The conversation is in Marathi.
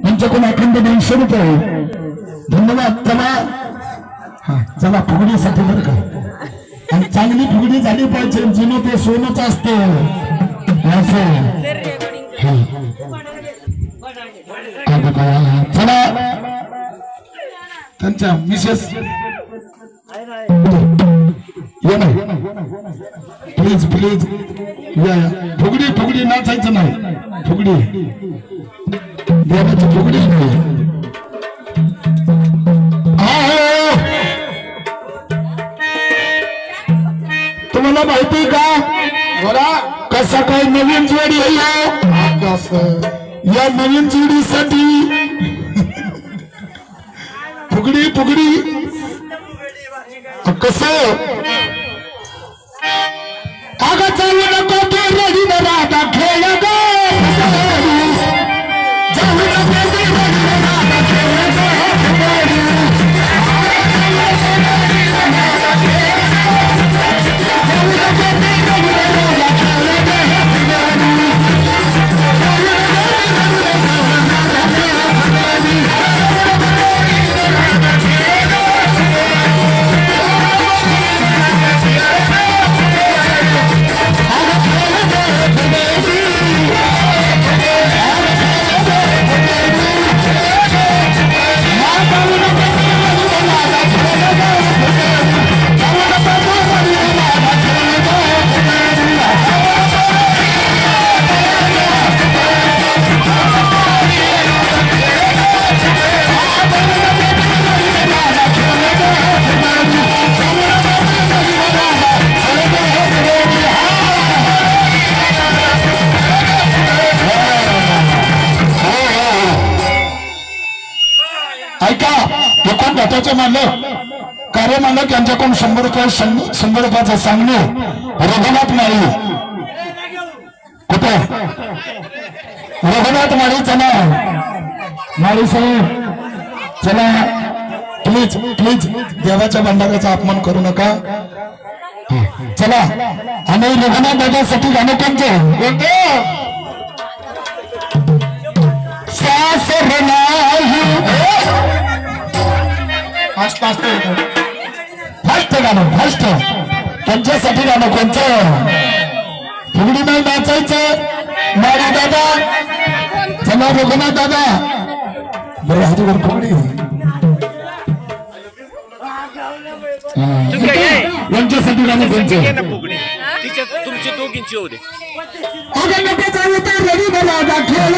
यांच्याकडून अखंड 200 रुपये धन्यवाद. चला चला फुगडीसाठी बरं का, आणि चांगली फुगडी झाली पाहिजे. जुनं ते सोनंच असतं. चला त्यांच्या मिसेस या ना, प्लीज प्लीज या. फुगडी फुगडी नाचायचं नाही, फुगडी देवाची फुगडी नाही. तुम्हाला माहिती का बोला कसा काय नवीन जोडी आहे. या नवीन जोडीसाठी फुगडी फुगडी कस आगा चालू नको ते रेडी न राहता खेळ गो जाऊ नको ते रेडी न राहता खेळ मानलं कार्य मानलं त्यांच्याकडून 100 रुपयाचं सांगणे. रघुनाथ माळी कुठे रघुनाथ माळी चला माळी साहेब चला प्लीज प्लीज देवाच्या भंडाराचा अपमान करू नका. चला आणि रघुनाथ दादासाठी गाणं कोणते सासर नाही फास्ट गाणं फास्ट त्यांच्यासाठी गाणं कोणतं. फुगडी नाही नाचायचं. माळी दादा चला रघुनाथ दादा बरं हजूवर फुगडी यांच्यासाठी गाणं कोणतं. तुमची दोघींची होते रेडी मला खेळ